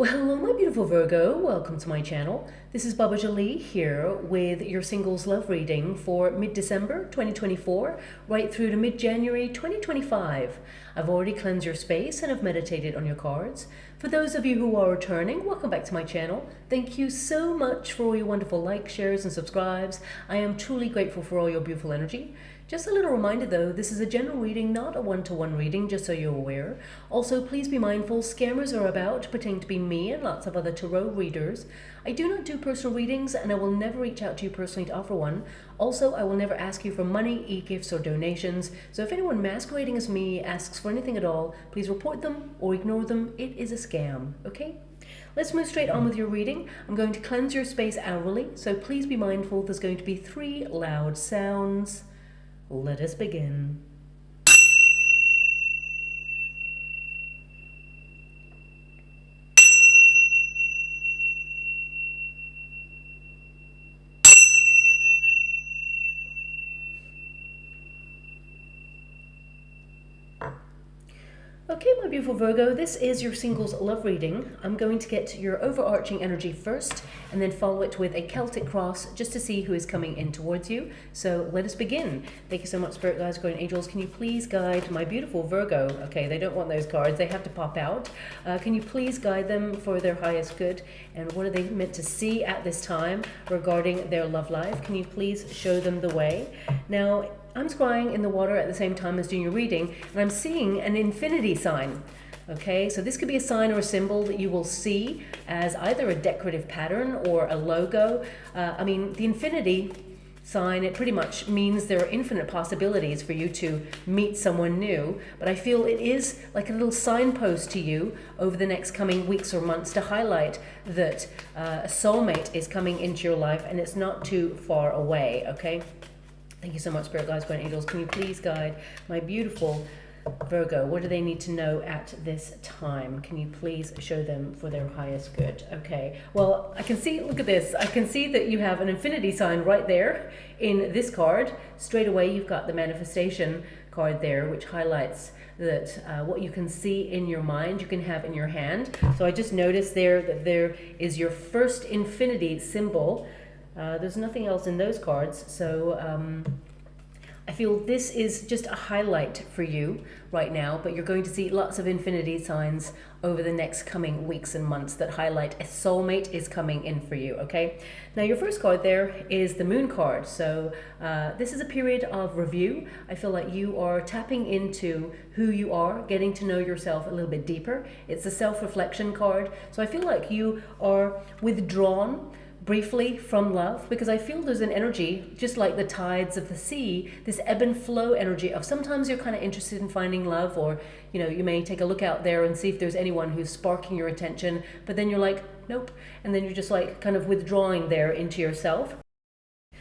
Well, hello, my beautiful Virgo. Welcome to my channel. This is Baba Jolie here with your singles love reading for mid-December 2024 right through to mid-January 2025. I've already cleansed your space and have meditated on your cards. For those of you who are returning, welcome back to my channel. Thank you so much for all your wonderful likes, shares, and subscribes. I am truly grateful for all your beautiful energy. Just a little reminder though, this is a general reading, not a one-to-one reading, just so you're aware. Also, please be mindful, scammers are about, pretending to be me and lots of other tarot readers. I do not do personal readings and I will never reach out to you personally to offer one. Also, I will never ask you for money, e-gifts, or donations. So if anyone masquerading as me asks for anything at all, please report them or ignore them. It is a scam, okay? Let's move straight on with your reading. I'm going to cleanse your space hourly, so please be mindful there's going to be 3 loud sounds. Let us begin. Okay, my beautiful Virgo, this is your singles love reading. I'm going to get your overarching energy first and then follow it with a Celtic cross just to see who is coming in towards you. So let us begin. Thank you so much, Spirit Guides, Guardian Angels. Can you please guide my beautiful Virgo? Okay, they don't want those cards. They have to pop out. Can you please guide them for their highest good? And what are they meant to see at this time regarding their love life? Can you please show them the way? Now, I'm scrying in the water at the same time as doing your reading, and I'm seeing an infinity sign. Okay, so this could be a sign or a symbol that you will see as either a decorative pattern or a logo. The infinity sign, it pretty much means there are infinite possibilities for you to meet someone new, but I feel it is like a little signpost to you over the next coming weeks or months to highlight that a soulmate is coming into your life and it's not too far away, okay? Thank you so much, Spirit Guides, Guardian Angels. Can you please guide my beautiful Virgo? What do they need to know at this time? Can you please show them for their highest good? Okay, well, I can see, look at this. I can see that you have an infinity sign right there in this card. Straight away, you've got the manifestation card there, which highlights that what you can see in your mind, you can have in your hand. So I just noticed there that there is your first infinity symbol. There's nothing else in those cards, so I feel this is just a highlight for you right now, but you're going to see lots of infinity signs over the next coming weeks and months that highlight a soulmate is coming in for you, okay? Now, your first card there is the Moon card, so this is a period of review. I feel like you are tapping into who you are, getting to know yourself a little bit deeper. It's a self-reflection card, so I feel like you are withdrawn briefly from love, because I feel there's an energy, just like the tides of the sea, this ebb and flow energy of sometimes you're kind of interested in finding love, or you may take a look out there and see if there's anyone who's sparking your attention, but then you're like, nope, and then you're just like kind of withdrawing there into yourself.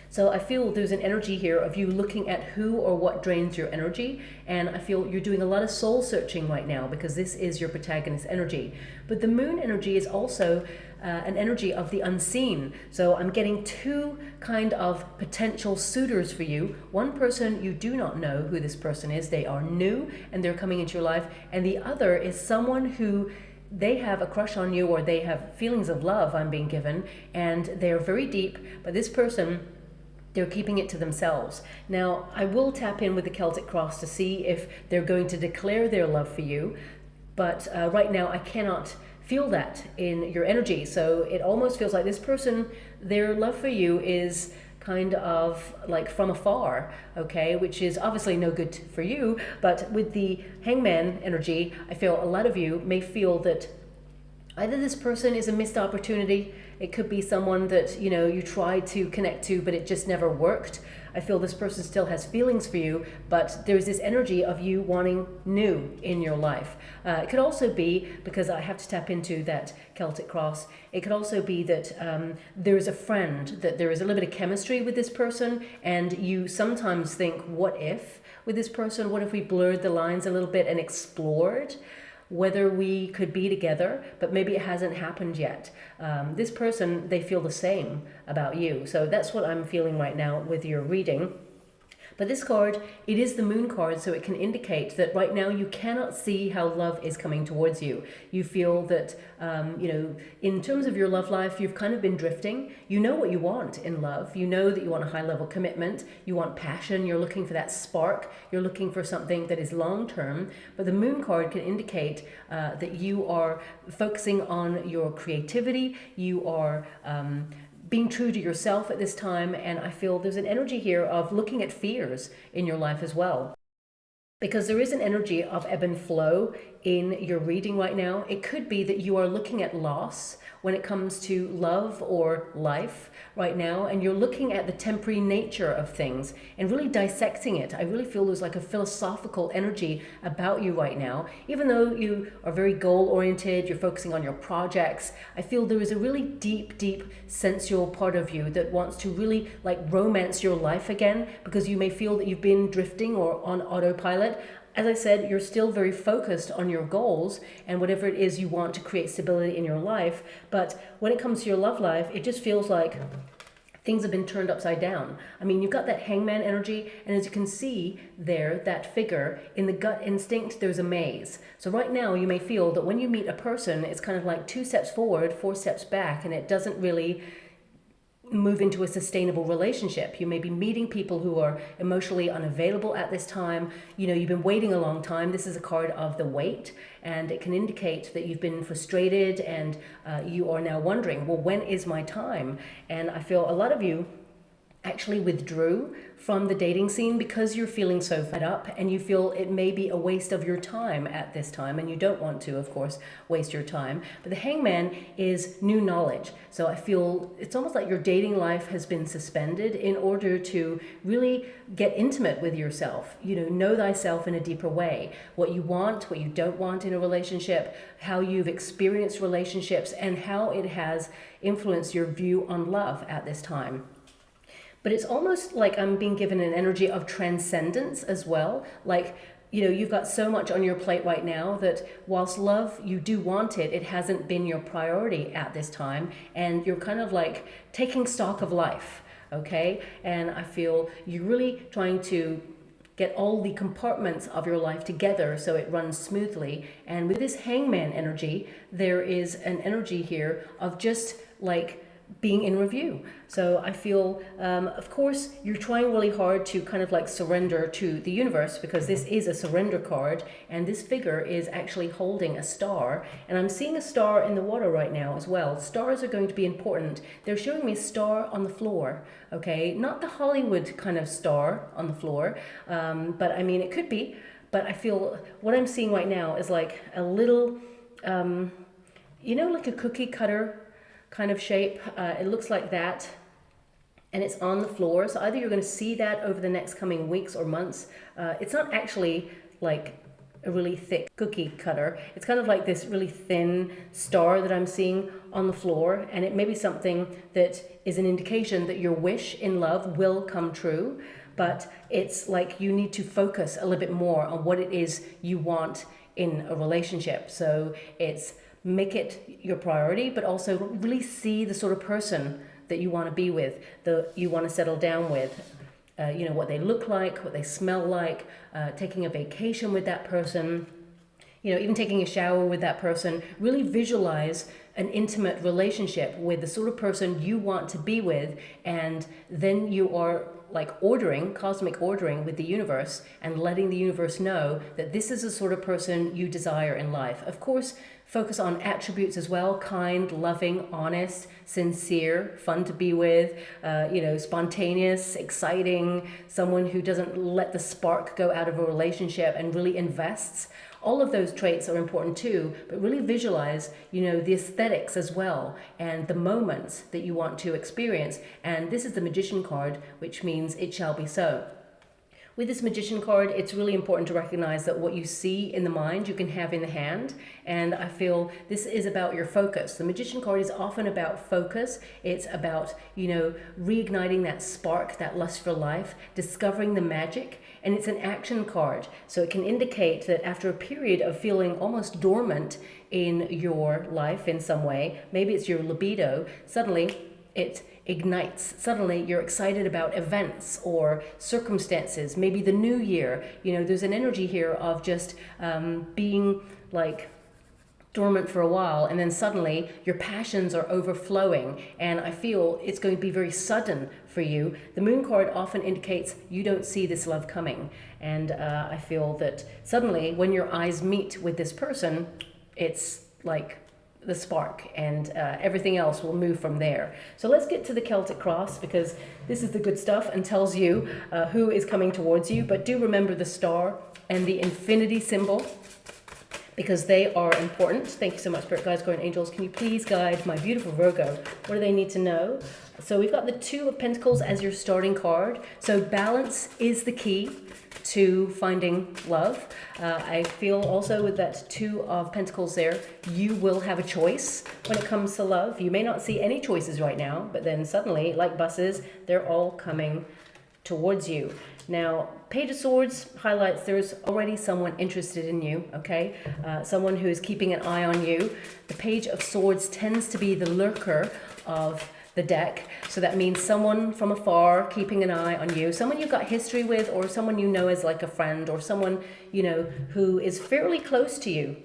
So I feel there's an energy here of you looking at who or what drains your energy, and I feel you're doing a lot of soul searching right now because this is your protagonist energy. But the Moon energy is also an energy of the unseen. So I'm getting 2 kind of potential suitors for you. One person, you do not know who this person is. They are new and they're coming into your life. And the other is someone who they have a crush on you, or they have feelings of love, I'm being given, and they're very deep, but this person, they're keeping it to themselves. Now, I will tap in with the Celtic cross to see if they're going to declare their love for you, but right now I cannot feel that in your energy. So it almost feels like this person, their love for you is kind of like from afar, okay, which is obviously no good for you. But with the Hangman energy, I feel a lot of you may feel that either this person is a missed opportunity, it could be someone that you tried to connect to but it just never worked. I feel this person still has feelings for you, but there's this energy of you wanting new in your life. It could also be, because I have to tap into that Celtic cross, it could also be that there's a friend, that there is a little bit of chemistry with this person, and you sometimes think, what if with this person? What if we blurred the lines a little bit and explored whether we could be together, but maybe it hasn't happened yet. This person, they feel the same about you. So that's what I'm feeling right now with your reading. But this card, it is the moon card, so it can indicate that right now you cannot see how love is coming towards you. You feel that, in terms of your love life, you've kind of been drifting. You know what you want in love. You know that you want a high level commitment. You want passion. You're looking for that spark. You're looking for something that is long term. But the moon card can indicate that you are focusing on your creativity. You are being true to yourself at this time, and I feel there's an energy here of looking at fears in your life as well. Because there is an energy of ebb and flow in your reading right now. It could be that you are looking at loss when it comes to love or life right now, and you're looking at the temporary nature of things and really dissecting it. I really feel there's like a philosophical energy about you right now. Even though you are very goal-oriented, you're focusing on your projects, I feel there is a really deep sensual part of you that wants to really like romance your life again, because you may feel that you've been drifting or on autopilot. As I said, you're still very focused on your goals and whatever it is you want to create stability in your life. But when it comes to your love life, it just feels like things have been turned upside down. I mean, you've got that hangman energy, and as you can see there, that figure, in the gut instinct, there's a maze. So right now you may feel that when you meet a person, it's kind of like 2 steps forward, 4 steps back, and it doesn't really move into a sustainable relationship. You may be meeting people who are emotionally unavailable at this time. You've been waiting a long time. This is a card of the wait, and it can indicate that you've been frustrated and you are now wondering, well, when is my time? And I feel a lot of you actually withdrew from the dating scene because you're feeling so fed up and you feel it may be a waste of your time at this time, and you don't want to, of course, waste your time. But the hangman is new knowledge. So I feel it's almost like your dating life has been suspended in order to really get intimate with yourself, know thyself in a deeper way, what you want, what you don't want in a relationship, how you've experienced relationships, and how it has influenced your view on love at this time. But it's almost like I'm being given an energy of transcendence as well. Like, you've got so much on your plate right now that whilst love, you do want it, it hasn't been your priority at this time. And you're kind of like taking stock of life, okay? And I feel you're really trying to get all the compartments of your life together so it runs smoothly. And with this hangman energy, there is an energy here of just like being in review. So I feel, of course, you're trying really hard to kind of like surrender to the universe, because this is a surrender card, and this figure is actually holding a star, and I'm seeing a star in the water right now as well. Stars are going to be important. They're showing me a star on the floor, okay? Not the Hollywood kind of star on the floor, but I mean, it could be, but I feel what I'm seeing right now is like a little, like a cookie cutter kind of shape. It looks like that, and it's on the floor. So either you're going to see that over the next coming weeks or months. It's not actually like a really thick cookie cutter. It's kind of like this really thin star that I'm seeing on the floor, and it may be something that is an indication that your wish in love will come true, but it's like you need to focus a little bit more on what it is you want in a relationship. So it's make it your priority, but also really see the sort of person that you want to be with, that you want to settle down with. What they look like, what they smell like, taking a vacation with that person, even taking a shower with that person. Really visualize an intimate relationship with the sort of person you want to be with, and then you are like ordering, cosmic ordering with the universe, and letting the universe know that this is the sort of person you desire in life. Of course, focus on attributes as well: kind, loving, honest, sincere, fun to be with, spontaneous, exciting, someone who doesn't let the spark go out of a relationship and really invests. All of those traits are important too, but really visualize, the aesthetics as well, and the moments that you want to experience. And this is the Magician card, which means it shall be so. With this Magician card, it's really important to recognize that what you see in the mind, you can have in the hand. And I feel this is about your focus. The Magician card is often about focus. It's about, reigniting that spark, that lust for life, discovering the magic. And it's an action card. So it can indicate that after a period of feeling almost dormant in your life in some way, maybe it's your libido, suddenly it ignites. Suddenly you're excited about events or circumstances, maybe the new year. You know, there's an energy here of just being like dormant for a while, and then suddenly your passions are overflowing, and I feel it's going to be very sudden for you. The moon card often indicates you don't see this love coming, and I feel that suddenly when your eyes meet with this person, it's like the spark, and everything else will move from there. So let's get to the Celtic cross, because this is the good stuff and tells you who is coming towards you. But do remember the star and the infinity symbol, because they are important. Thank you so much, Spirit Guides, Guardian Angels. Can you please guide my beautiful Virgo? What do they need to know? So we've got the Two of Pentacles as your starting card. So balance is the key to finding love. I feel also with that Two of Pentacles there, you will have a choice when it comes to love. You may not see any choices right now, but then suddenly, like buses, they're all coming towards you. Now, Page of Swords highlights there's already someone interested in you, okay? Someone who is keeping an eye on you. The Page of Swords tends to be the lurker of the deck. So that means someone from afar keeping an eye on you, someone you've got history with, or someone you know as like a friend, or someone, you know, who is fairly close to you.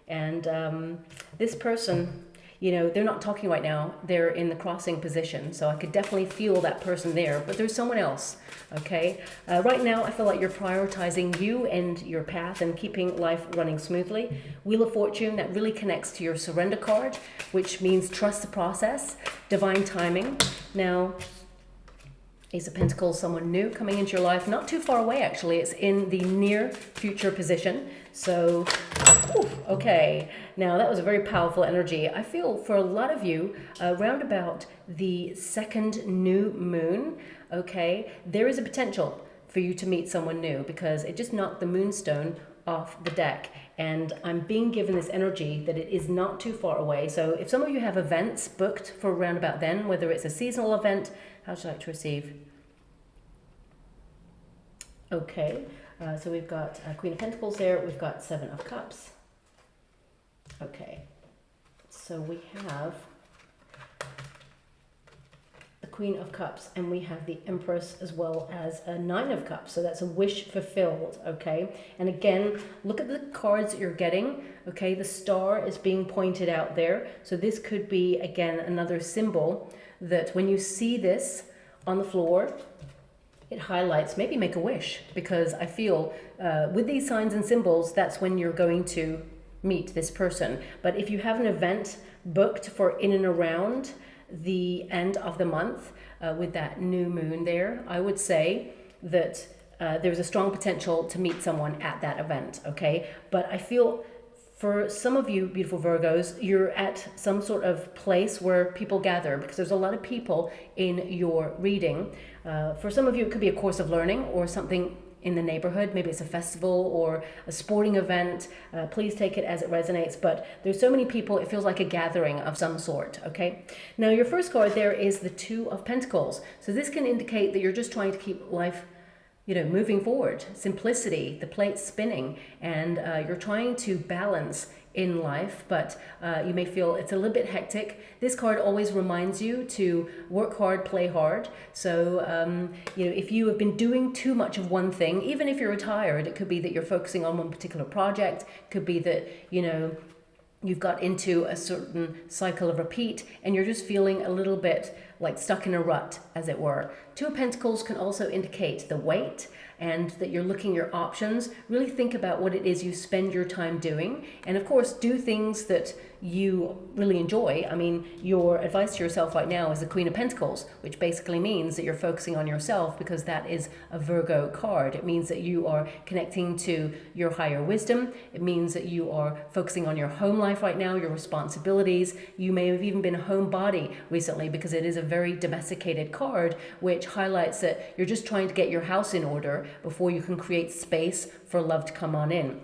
And this person, you know, they're not talking right now. They're in the crossing position. So I could definitely feel that person there, but there's someone else, okay? Right now, I feel like you're prioritizing you and your path and keeping life running smoothly. Wheel of Fortune, that really connects to your surrender card, which means trust the process, divine timing. Now, Ace of Pentacles, someone new coming into your life, not too far away actually. It's in the near future position. So, okay. Now that was a very powerful energy. I feel for a lot of you, around about the second new moon, okay, there is a potential for you to meet someone new, because it just knocked the moonstone off the deck. And I'm being given this energy that it is not too far away. So if some of you have events booked for around about then, whether it's a seasonal event, how would you like to receive? Okay, so we've got Queen of Pentacles there. We've got Seven of Cups. Okay, so we have the Queen of Cups, and we have the Empress, as well as a Nine of Cups. So that's a wish fulfilled, okay? And again, look at the cards that you're getting, okay? The star is being pointed out there. So this could be, again, another symbol that when you see this on the floor, it highlights, maybe make a wish, because I feel with these signs and symbols, that's when you're going to meet this person. But if you have an event booked for in and around the end of the month with that new moon there, I would say that there's a strong potential to meet someone at that event, okay? But I feel for some of you beautiful Virgos, you're at some sort of place where people gather, because there's a lot of people in your reading. For some of you, it could be a course of learning or something in the neighborhood. Maybe it's a festival or a sporting event. Please take it as it resonates. But there's so many people, it feels like a gathering of some sort, okay? Now, your first card there is the Two of Pentacles. So this can indicate that you're just trying to keep life, you know, moving forward, simplicity, the plate's spinning, and you're trying to balance in life, but you may feel it's a little bit hectic. This card always reminds you to work hard, play hard. So, you know, if you have been doing too much of one thing, even if you're retired, it could be that you're focusing on one particular project, it could be that, you know, you've got into a certain cycle of repeat and you're just feeling a little bit like stuck in a rut, as it were. Two of Pentacles can also indicate the weight, and that you're looking at your options. Really think about what it is you spend your time doing, and of course do things that you really enjoy. I mean, your advice to yourself right now is the Queen of Pentacles, which basically means that you're focusing on yourself, because that is a Virgo card. It means that you are connecting to your higher wisdom. It means that you are focusing on your home life right now, your responsibilities. You may have even been a homebody recently, because it is a very domesticated card, which highlights that you're just trying to get your house in order before you can create space for love to come on in.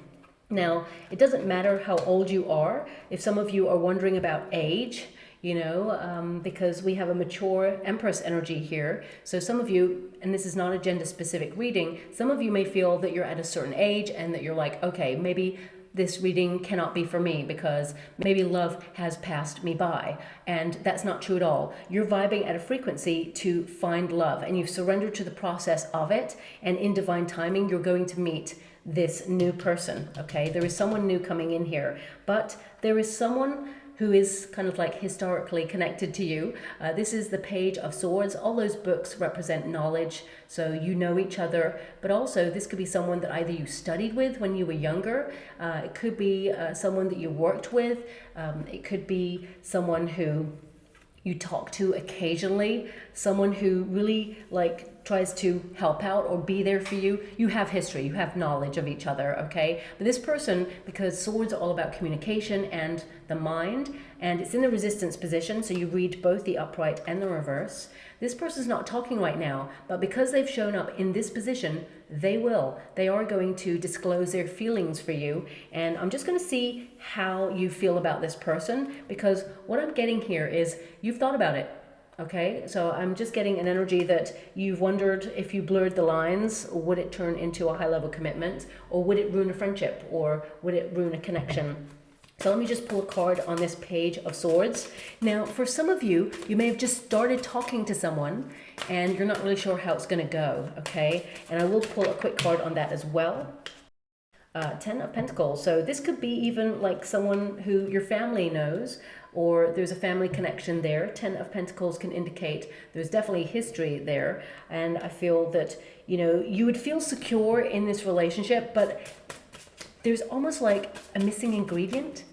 Now, it doesn't matter how old you are. If some of you are wondering about age, you know, because we have a mature Empress energy here. So some of you, and this is not a gender specific reading, some of you may feel that you're at a certain age and that you're like, okay, maybe this reading cannot be for me because maybe love has passed me by. And that's not true at all. You're vibing at a frequency to find love, and you've surrendered to the process of it. And in divine timing, you're going to meet this new person, okay? There is someone new coming in here, but there is someone who is kind of like historically connected to you. This is the Page of Swords. All those books represent knowledge, so you know each other, but also this could be someone that either you studied with when you were younger, it could be someone that you worked with, it could be someone who you talk to occasionally, someone who really like tries to help out or be there for you. You have history, you have knowledge of each other, okay? But this person, because swords are all about communication and the mind, and it's in the resistance position, so you read both the upright and the reverse. This person's not talking right now, but because they've shown up in this position, they will. They are going to disclose their feelings for you, and I'm just going to see how you feel about this person, because what I'm getting here is you've thought about it. Okay, so I'm just getting an energy that you've wondered if you blurred the lines, would it turn into a high level commitment, or would it ruin a friendship, or would it ruin a connection? So let me just pull a card on this Page of Swords. Now, for some of you, you may have just started talking to someone and you're not really sure how it's going to go, okay? And I will pull a quick card on that as well. 10 of Pentacles. So this could be even like someone who your family knows, or there's a family connection there. 10 of Pentacles can indicate there's definitely history there. And I feel that, you know, you would feel secure in this relationship, but there's almost like a missing ingredient.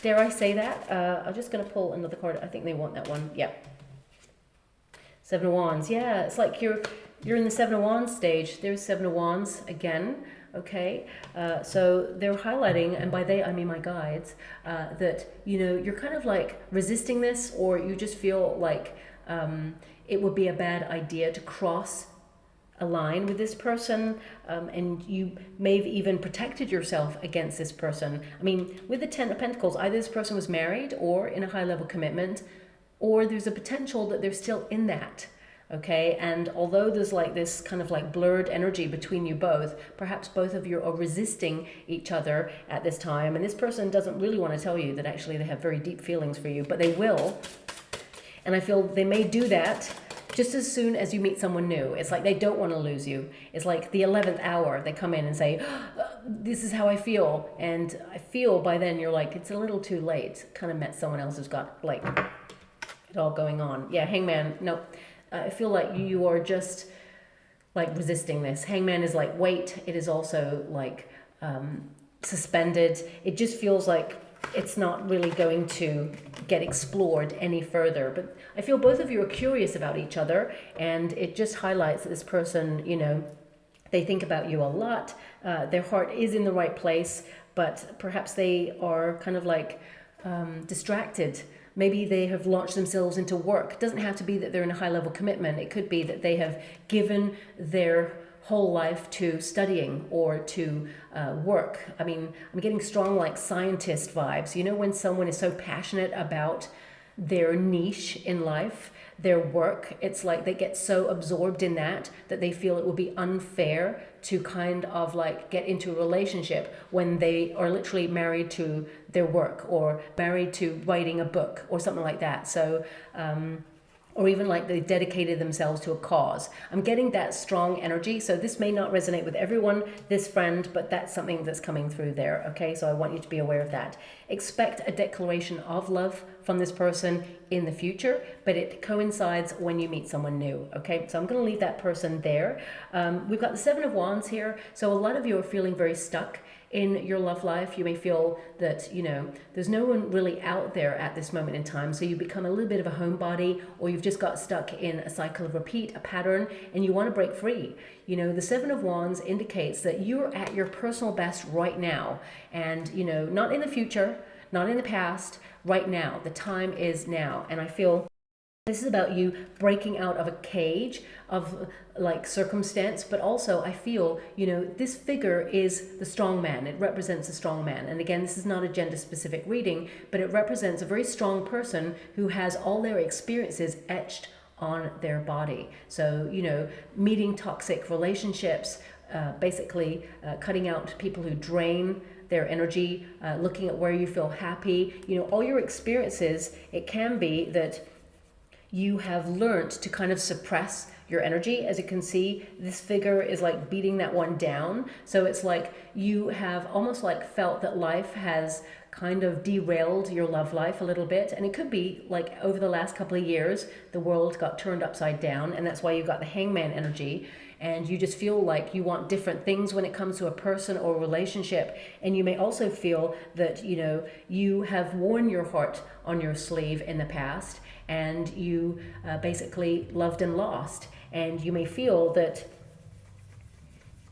Dare I say that? I'm just going to pull another card. I think they want that one. Yeah. 7 of Wands. Yeah, it's like you're in the 7 of Wands stage. There's 7 of Wands again. Okay, so they're highlighting, and by they I mean my guides, that, you know, you're kind of like resisting this, or you just feel like it would be a bad idea to cross a line with this person, and you may have even protected yourself against this person. I mean, with the 10 of Pentacles, either this person was married or in a high level commitment, or there's a potential that they're still in that. Okay, and although there's like this kind of like blurred energy between you both, perhaps both of you are resisting each other at this time, and this person doesn't really want to tell you that actually they have very deep feelings for you, but they will. And I feel they may do that just as soon as you meet someone new. It's like they don't want to lose you. It's like the 11th hour, they come in and say, this is how I feel. And I feel by then you're like, it's a little too late. Kind of met someone else who's got like it all going on. Yeah, Hangman, no. I feel like you are just like resisting this. Hangman is like weight. It is also like suspended. It just feels like it's not really going to get explored any further. But I feel both of you are curious about each other, and it just highlights that this person, you know, they think about you a lot. Their heart is in the right place, but perhaps they are kind of like distracted. Maybe they have launched themselves into work. It doesn't have to be that they're in a high level commitment. It could be that they have given their whole life to studying or to work. I mean, I'm getting strong like scientist vibes. You know, when someone is so passionate about their niche in life, their work, it's like they get so absorbed in that they feel it would be unfair to kind of like get into a relationship when they are literally married to their work, or married to writing a book or something like that. So or even like they dedicated themselves to a cause. I'm getting that strong energy. So this may not resonate with everyone, this friend, but that's something that's coming through there. Okay, so I want you to be aware of that. Expect a declaration of love from this person in the future, but it coincides when you meet someone new. Okay, so I'm going to leave that person there. We've got the 7 of Wands here. So a lot of you are feeling very stuck in your love life. You may feel that, you know, there's no one really out there at this moment in time. So you become a little bit of a homebody, or you've just got stuck in a cycle of repeat, a pattern, and you want to break free. You know, the 7 of Wands indicates that you're at your personal best right now. And, you know, not in the future, not in the past, right now. The time is now. And I feel this is about you breaking out of a cage of like circumstance, but also I feel, you know, this figure is the strong man. It represents a strong man. And again, this is not a gender specific reading, but it represents a very strong person who has all their experiences etched on their body. So, you know, meeting toxic relationships, basically cutting out people who drain their energy, looking at where you feel happy, you know, all your experiences. It can be that you have learned to kind of suppress your energy. As you can see, this figure is like beating that one down. So it's like you have almost like felt that life has kind of derailed your love life a little bit. And it could be like over the last couple of years, the world got turned upside down, and that's why you got the Hangman energy. And you just feel like you want different things when it comes to a person or a relationship. And you may also feel that, you know, you have worn your heart on your sleeve in the past, and you basically loved and lost. And you may feel that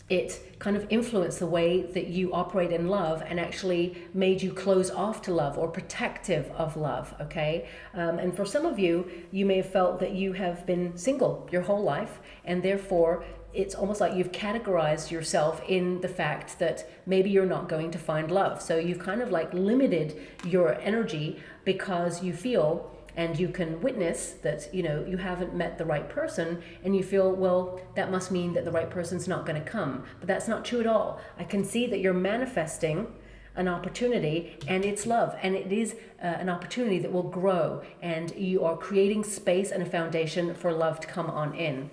it kind of influenced the way that you operate in love and actually made you close off to love or protective of love, okay? And for some of you, you may have felt that you have been single your whole life, and therefore it's almost like you've categorized yourself in the fact that maybe you're not going to find love. So you've kind of like limited your energy because you feel, and you can witness that, you know, you haven't met the right person, and you feel, well, that must mean that the right person's not going to come. But that's not true at all. I can see that you're manifesting an opportunity, and it's love, and it is an opportunity that will grow, and you are creating space and a foundation for love to come on in.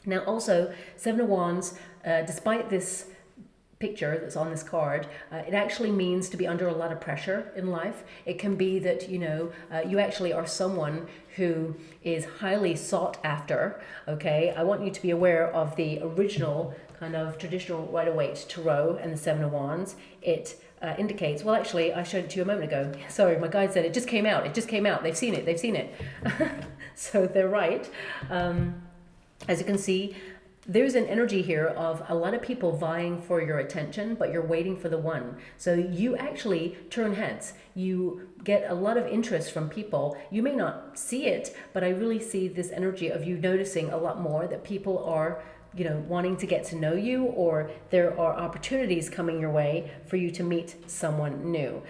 Now also, Seven of Wands, despite this picture that's on this card, it actually means to be under a lot of pressure in life. It can be that, you know, you actually are someone who is highly sought after, okay? I want you to be aware of the original kind of traditional Rider-Waite Tarot and the Seven of Wands. It indicates, well, actually, I showed it to you a moment ago. Sorry, my guide said it just came out. It just came out. They've seen it. They've seen it. So they're right. As you can see, there's an energy here of a lot of people vying for your attention, but you're waiting for the one. So you actually turn heads. You get a lot of interest from people. You may not see it, but I really see this energy of you noticing a lot more that people are, you know, wanting to get to know you, or there are opportunities coming your way for you to meet someone new.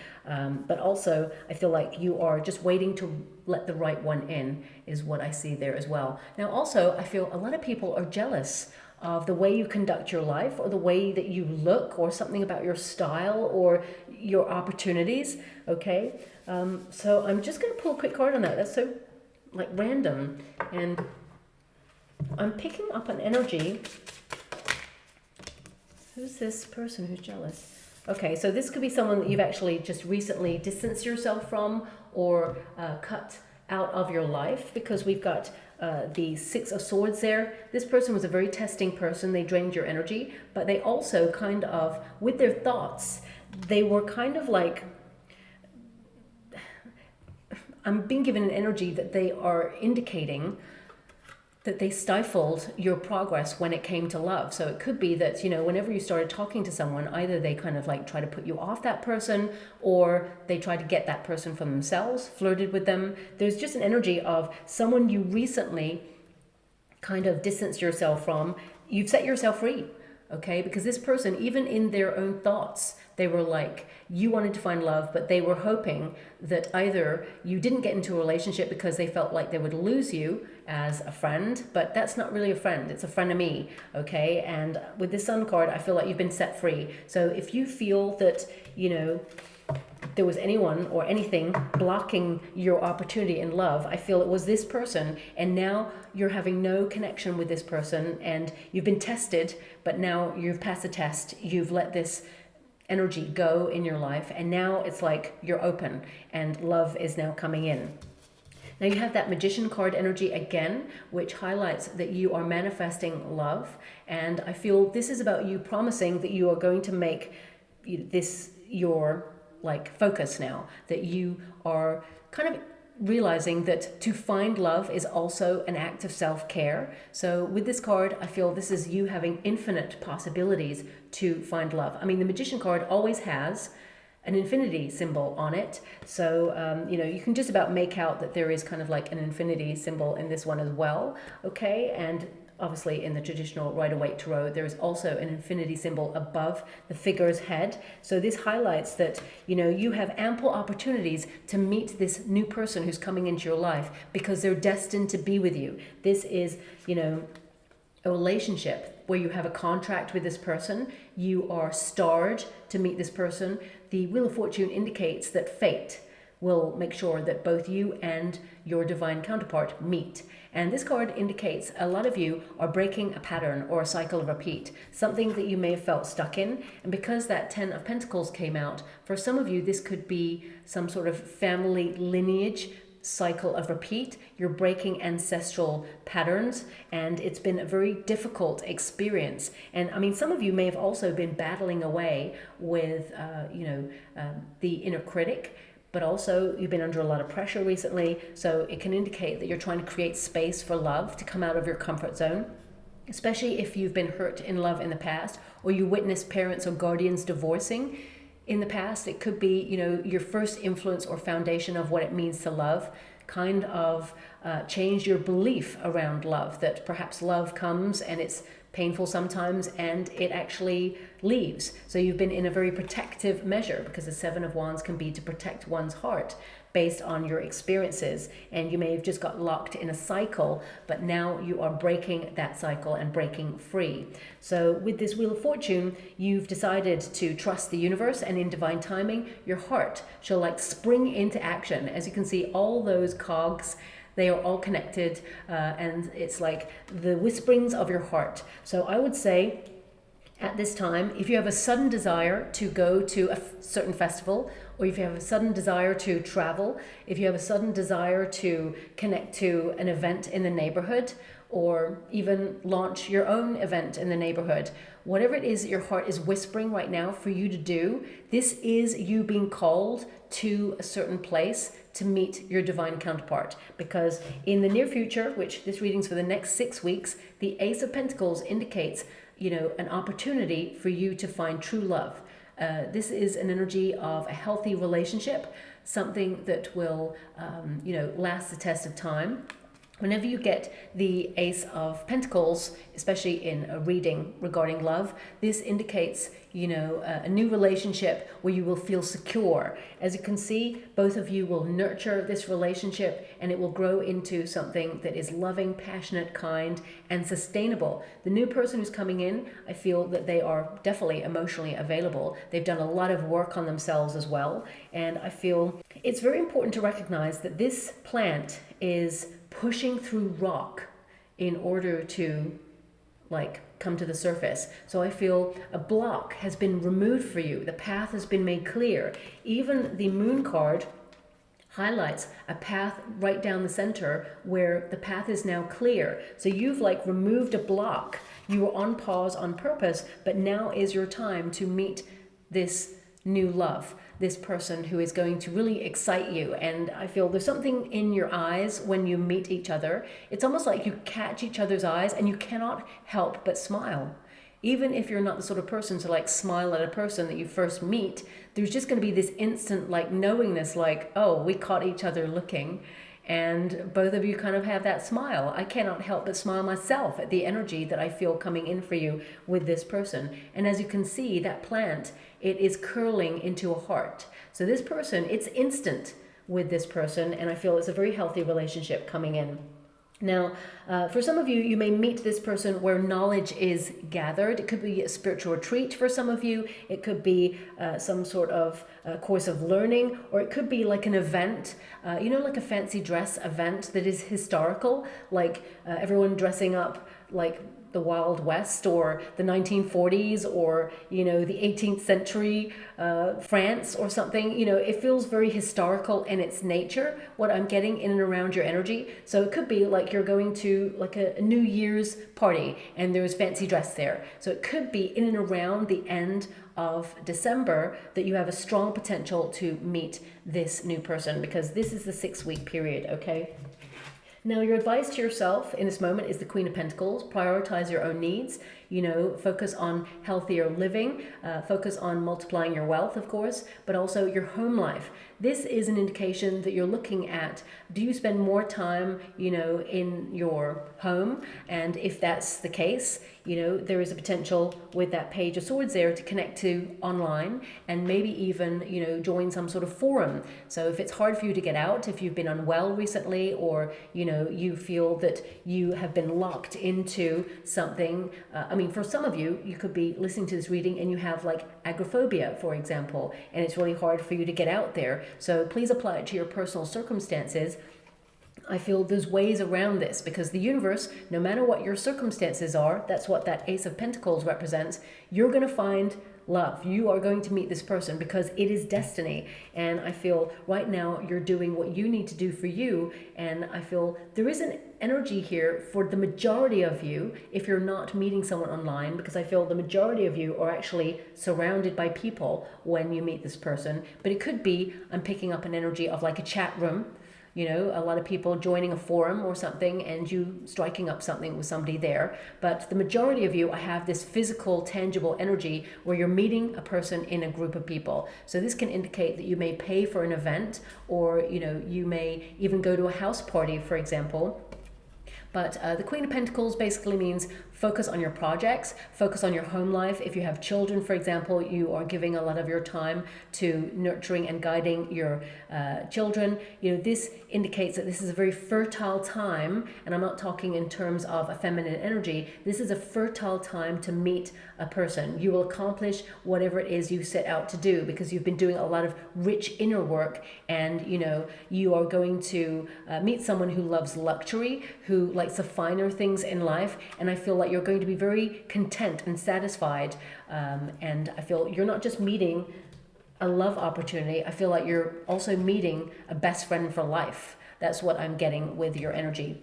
But also, I feel like you are just waiting to let the right one in, is what I see there as well. Now also, I feel a lot of people are jealous of the way you conduct your life, or the way that you look, or something about your style or your opportunities, okay? So I'm just gonna pull a quick card on that. That's so like random, and I'm picking up an energy. Who's this person who's jealous? Okay, so this could be someone that you've actually just recently distanced yourself from, or cut out of your life, because we've got the Six of Swords there. This person was a very testing person. They drained your energy, but they also kind of, with their thoughts, they were kind of like, I'm being given an energy that they are indicating that they stifled your progress when it came to love. So it could be that, you know, whenever you started talking to someone, either they kind of like try to put you off that person, or they try to get that person from themselves, flirted with them. There's just an energy of someone you recently kind of distanced yourself from. You've set yourself free, okay? Because this person, even in their own thoughts, they were like, you wanted to find love, but they were hoping that either you didn't get into a relationship because they felt like they would lose you as a friend, but that's not really a friend, it's a frenemy, okay? And with this Sun card, I feel like you've been set free. So if you feel that, you know, there was anyone or anything blocking your opportunity in love, I feel it was this person, and now you're having no connection with this person, and you've been tested, but now you've passed the test, you've let this energy go in your life, and now it's like you're open and love is now coming in. Now you have that Magician card energy again, which highlights that you are manifesting love, and I feel this is about you promising that you are going to make this your like focus now, that you are kind of realizing that to find love is also an act of self-care. So with this card, I feel this is you having infinite possibilities to find love. I mean, the Magician card always has an infinity symbol on it. So, you know, you can just about make out that there is kind of like an infinity symbol in this one as well, okay? And obviously in the traditional Rider-Waite Tarot, there is also an infinity symbol above the figure's head. So this highlights that, you know, you have ample opportunities to meet this new person who's coming into your life because they're destined to be with you. This is, you know, a relationship where you have a contract with this person, you are starred to meet this person, the Wheel of Fortune indicates that fate will make sure that both you and your divine counterpart meet. And this card indicates a lot of you are breaking a pattern or a cycle of repeat, something that you may have felt stuck in. And because that 10 of Pentacles came out, for some of you, this could be some sort of family lineage cycle of repeat. You're breaking ancestral patterns, and it's been a very difficult experience. And I mean, some of you may have also been battling away with, the inner critic, but also you've been under a lot of pressure recently. So it can indicate that you're trying to create space for love to come out of your comfort zone, especially if you've been hurt in love in the past, or you witnessed parents or guardians divorcing in the past. It could be, your first influence or foundation of what it means to love kind of changed your belief around love, that perhaps love comes and it's painful sometimes and it actually leaves. So you've been in a very protective measure, because the 7 of Wands can be to protect one's heart based on your experiences, and you may have just got locked in a cycle, but now you are breaking that cycle and breaking free. So with this Wheel of Fortune, you've decided to trust the universe, and in divine timing, your heart shall spring into action. As you can see, all those cogs, they are all connected, and it's like the whisperings of your heart. So I would say at this time, if you have a sudden desire to go to a certain festival, or if you have a sudden desire to travel, if you have a sudden desire to connect to an event in the neighborhood, or even launch your own event in the neighborhood, whatever it is that your heart is whispering right now for you to do, this is you being called to a certain place to meet your divine counterpart. Because in the near future, which this reading's for the next 6 weeks, the Ace of Pentacles indicates, an opportunity for you to find true love. This is an energy of a healthy relationship, something that will, last the test of time. Whenever you get the Ace of Pentacles, especially in a reading regarding love, this indicates, a new relationship where you will feel secure. As you can see, both of you will nurture this relationship, and it will grow into something that is loving, passionate, kind, and sustainable. The new person who's coming in, I feel that they are definitely emotionally available. They've done a lot of work on themselves as well. And I feel it's very important to recognize that this plant is pushing through rock in order to come to the surface. So I feel a block has been removed for you. The path has been made clear. Even the Moon card highlights a path right down the center where the path is now clear. So you've removed a block. You were on pause on purpose, but now is your time to meet this new love, this person who is going to really excite you. And I feel there's something in your eyes when you meet each other. It's almost like you catch each other's eyes and you cannot help but smile. Even if you're not the sort of person to smile at a person that you first meet, there's just going to be this instant knowingness, oh, we caught each other looking. And both of you kind of have that smile. I cannot help but smile myself at the energy that I feel coming in for you with this person. And as you can see, that plant, it is curling into a heart. So this person, it's instant with this person, and I feel it's a very healthy relationship coming in. Now, for some of you, you may meet this person where knowledge is gathered. It could be a spiritual retreat for some of you. It could be some sort of course of learning, or it could be an event, like a fancy dress event that is historical, everyone dressing up like the Wild West or the 1940s or, the 18th century France or something. It feels very historical in its nature, what I'm getting in and around your energy. So it could be you're going to a New Year's party and there's fancy dress there. So it could be in and around the end of December that you have a strong potential to meet this new person, because this is the 6-week period, okay? Now, your advice to yourself in this moment is the Queen of Pentacles. Prioritize your own needs, focus on healthier living, focus on multiplying your wealth, of course, but also your home life. This is an indication that you're looking at, do you spend more time, in your home? And if that's the case, there is a potential with that Page of Swords there to connect to online and maybe even, join some sort of forum. So if it's hard for you to get out, if you've been unwell recently, or, you feel that you have been locked into something. I mean, for some of you, you could be listening to this reading and you have like agoraphobia, for example, and it's really hard for you to get out there. So please apply it to your personal circumstances. I feel there's ways around this, because the universe, no matter what your circumstances are, that's what that Ace of Pentacles represents, you're going to find love. You are going to meet this person because it is destiny. And I feel right now you're doing what you need to do for you. And I feel there is an energy here for the majority of you if you're not meeting someone online, because I feel the majority of you are actually surrounded by people when you meet this person. But it could be, I'm picking up an energy of like a chat room. A lot of people joining a forum or something and you striking up something with somebody there. But the majority of you, I have this physical, tangible energy where you're meeting a person in a group of people. So this can indicate that you may pay for an event, or, you may even go to a house party, for example. But the Queen of Pentacles basically means focus on your projects, focus on your home life. If you have children, for example, you are giving a lot of your time to nurturing and guiding your children. This indicates that this is a very fertile time, and I'm not talking in terms of a feminine energy. This is a fertile time to meet a person. You will accomplish whatever it is you set out to do, because you've been doing a lot of rich inner work, and you are going to meet someone who loves luxury, who likes the finer things in life, and I feel like you're going to be very content and satisfied, and I feel you're not just meeting a love opportunity, I feel like you're also meeting a best friend for life. That's what I'm getting with your energy.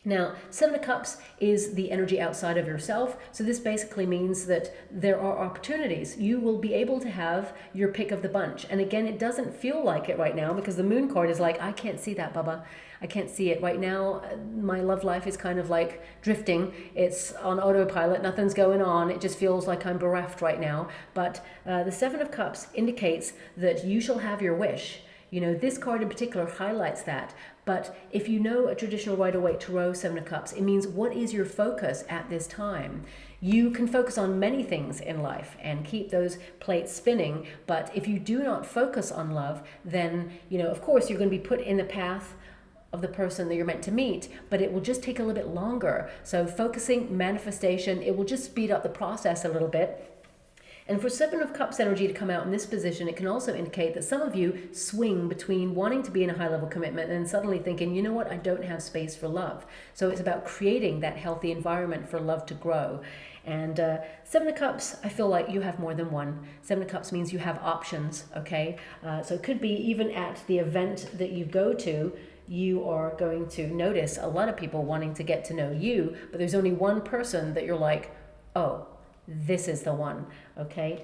Now, Seven of Cups is the energy outside of yourself. So this basically means that there are opportunities. You will be able to have your pick of the bunch. And again, it doesn't feel like it right now, because the Moon card is like, I can't see that, Baba. I can't see it right now. My love life is kind of like drifting. It's on autopilot. Nothing's going on. It just feels like I'm bereft right now. But the Seven of Cups indicates that you shall have your wish. This card in particular highlights that. But if you know a traditional Rider-Waite Tarot Seven of Cups, it means what is your focus at this time? You can focus on many things in life and keep those plates spinning. But if you do not focus on love, then, of course, you're going to be put in the path of the person that you're meant to meet, but it will just take a little bit longer. So focusing, manifestation, it will just speed up the process a little bit. And for Seven of Cups energy to come out in this position, it can also indicate that some of you swing between wanting to be in a high-level commitment and suddenly thinking, you know what, I don't have space for love. So it's about creating that healthy environment for love to grow. And Seven of Cups, I feel like you have more than one. Seven of Cups means you have options, okay? So it could be even at the event that you go to, you are going to notice a lot of people wanting to get to know you, but there's only one person that you're like, oh, this is the one, okay?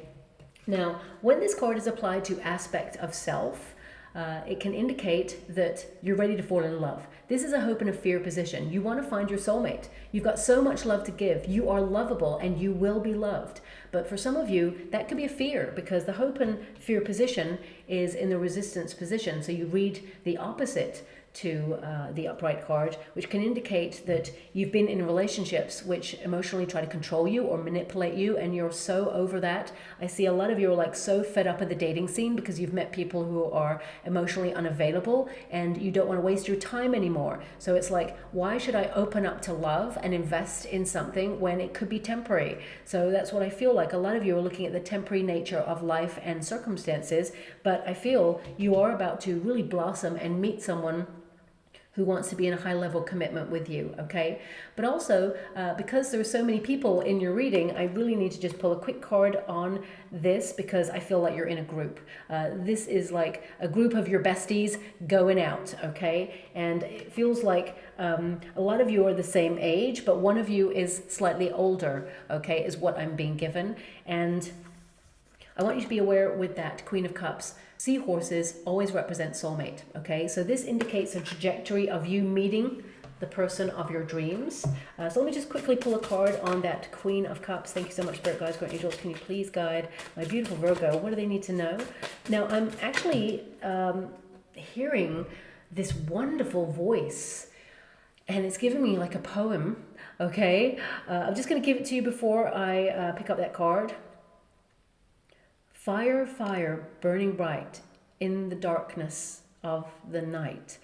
Now, when this card is applied to aspect of self, it can indicate that you're ready to fall in love. This is a hope and a fear position. You want to find your soulmate. You've got so much love to give. You are lovable and you will be loved. But for some of you, that could be a fear, because the hope and fear position is in the resistance position. So you read the opposite to the upright card, which can indicate that you've been in relationships which emotionally try to control you or manipulate you, and you're so over that. I see a lot of you are like so fed up of the dating scene because you've met people who are emotionally unavailable and you don't want to waste your time anymore. So it's like, why should I open up to love and invest in something when it could be temporary? So that's what I feel like. A lot of you are looking at the temporary nature of life and circumstances, but I feel you are about to really blossom and meet someone who wants to be in a high level commitment with you, okay? But also, because there are so many people in your reading, I really need to just pull a quick card on this, because I feel like you're in a group. This is like a group of your besties going out, okay? And it feels like a lot of you are the same age, but one of you is slightly older, okay, is what I'm being given. And I want you to be aware with that Queen of Cups, seahorses always represent soulmate, okay? So this indicates a trajectory of you meeting the person of your dreams. So let me just quickly pull a card on that Queen of Cups. Thank you so much, Spirit Guides, Guardian Angels. Can you please guide my beautiful Virgo? What do they need to know? Now, I'm actually hearing this wonderful voice, and it's giving me like a poem, okay? I'm just going to give it to you before I pick up that card. Fire, fire, burning bright in the darkness of the night.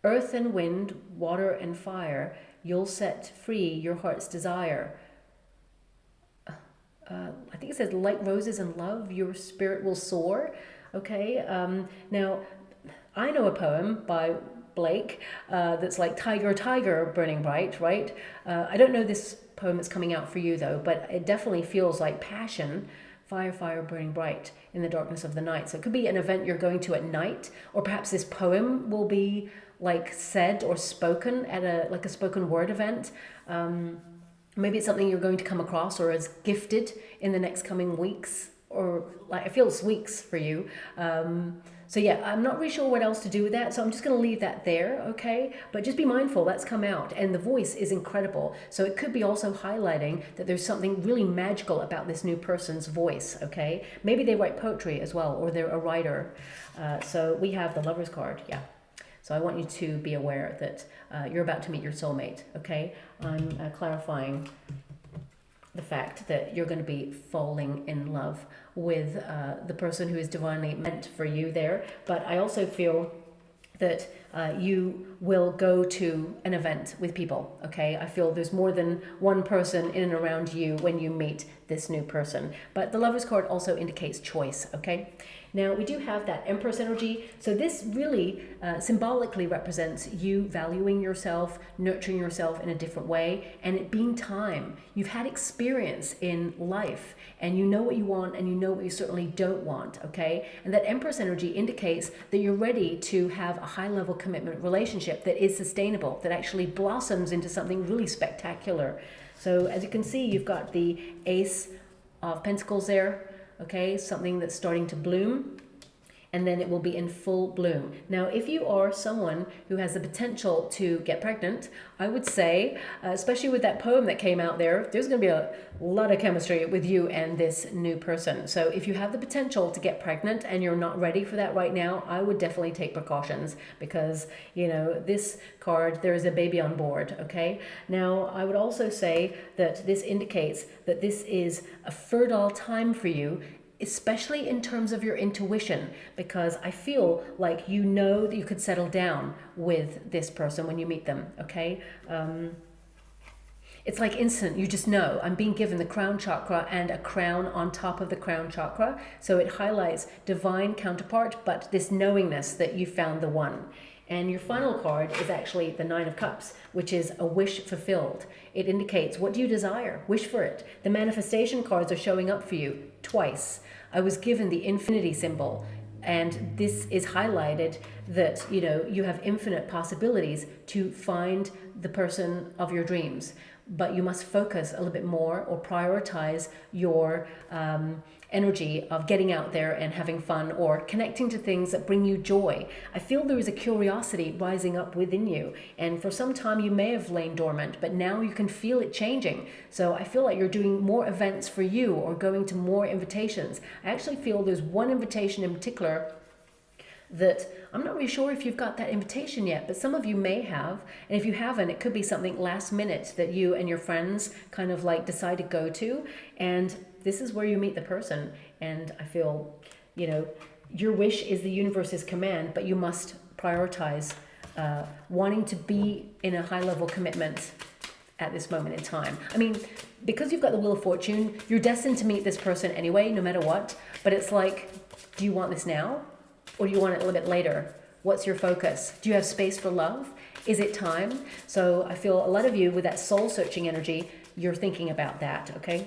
Earth and wind, water and fire, you'll set free your heart's desire. I think it says, like roses in love, your spirit will soar. Okay, now I know a poem by Blake that's like tiger, tiger, burning bright, right? I don't know this poem that's coming out for you though, but it definitely feels like passion, fire, fire, burning bright in the darkness of the night. So it could be an event you're going to at night, or perhaps this poem will be like said or spoken at a spoken word event. Maybe it's something you're going to come across or is gifted in the next coming weeks, or like it feels weeks for you. So yeah, I'm not really sure what else to do with that, so I'm just going to leave that there, okay? But just be mindful, that's come out, and the voice is incredible. So it could be also highlighting that there's something really magical about this new person's voice, okay? Maybe they write poetry as well, or they're a writer. So we have the Lover's card, yeah. So I want you to be aware that you're about to meet your soulmate, okay? I'm clarifying the fact that you're going to be falling in love with the person who is divinely meant for you there. But I also feel that you will go to an event with people, okay? I feel there's more than one person in and around you when you meet this new person. But the Lover's card also indicates choice, okay? Now, we do have that Empress energy. So this really symbolically represents you valuing yourself, nurturing yourself in a different way, and it being time. You've had experience in life, and you know what you want, and you know what you certainly don't want, okay? And that Empress energy indicates that you're ready to have a high-level commitment relationship that is sustainable, that actually blossoms into something really spectacular. So as you can see, you've got the Ace of Pentacles there, okay, something that's starting to bloom, and then it will be in full bloom. Now, if you are someone who has the potential to get pregnant, I would say, especially with that poem that came out there, there's going to be a lot of chemistry with you and this new person. So if you have the potential to get pregnant and you're not ready for that right now, I would definitely take precautions, because, you know, this card, there is a baby on board, okay? Now, I would also say that this indicates that this is a fertile time for you, especially in terms of your intuition, because I feel like you know that you could settle down with this person when you meet them, okay? It's like instant, you just know. I'm being given the crown chakra and a crown on top of the crown chakra, so it highlights divine counterpart, but this knowingness that you found the one. And your final card is actually the Nine of Cups, which is a wish fulfilled. It indicates, what do you desire? Wish for it. The manifestation cards are showing up for you twice. I was given the infinity symbol, and this is highlighted that, you know, you have infinite possibilities to find the person of your dreams, but you must focus a little bit more or prioritize your energy of getting out there and having fun or connecting to things that bring you joy. I feel there is a curiosity rising up within you, and for some time you may have lain dormant, but now you can feel it changing. So I feel like you're doing more events for you or going to more invitations. I actually feel there's one invitation in particular that I'm not really sure if you've got that invitation yet, but some of you may have. And if you haven't, it could be something last minute that you and your friends kind of like decide to go to. And this is where you meet the person. And I feel, you know, your wish is the universe's command, but you must prioritize wanting to be in a high level commitment at this moment in time. I mean, because you've got the Wheel of Fortune, you're destined to meet this person anyway, no matter what. But it's like, do you want this now? Or do you want it a little bit later? What's your focus? Do you have space for love? Is it time? So I feel a lot of you with that soul searching energy, you're thinking about that, okay?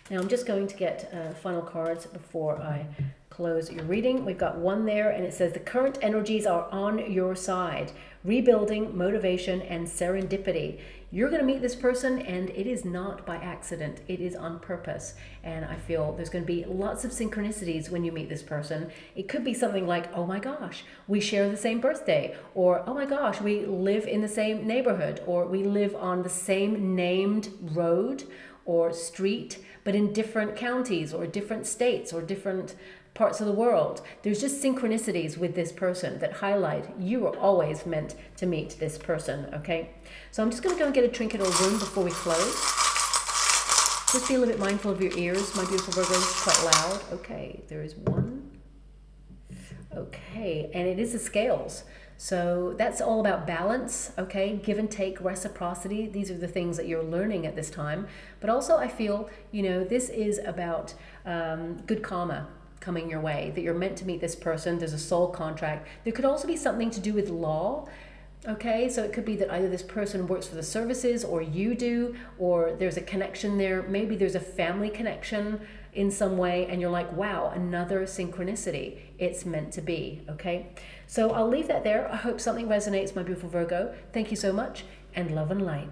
Now I'm just going to get final cards before I close your reading. We've got one there, and it says the current energies are on your side. Rebuilding, motivation, and serendipity. You're going to meet this person, and it is not by accident. It is on purpose. And I feel there's going to be lots of synchronicities when you meet this person. It could be something like, oh my gosh, we share the same birthday. Or, oh my gosh, we live in the same neighborhood. Or we live on the same named road or street, but in different counties or different states or different parts of the world. There's just synchronicities with this person that highlight you were always meant to meet this person, okay? So I'm just going to go and get a trinket or rune before we close. Just be a little bit mindful of your ears, my beautiful Virgos, quite loud. Okay, there is one. Okay, and it is the scales. So that's all about balance, okay? Give and take, reciprocity. These are the things that you're learning at this time. But also I feel, this is about good karma coming your way, that you're meant to meet this person. There's a soul contract. There could also be something to do with law. Okay, so it could be that either this person works for the services or you do, or there's a connection there. Maybe there's a family connection in some way and you're like, wow, another synchronicity. It's meant to be, okay? So I'll leave that there. I hope something resonates, my beautiful Virgo. Thank you so much, and love and light.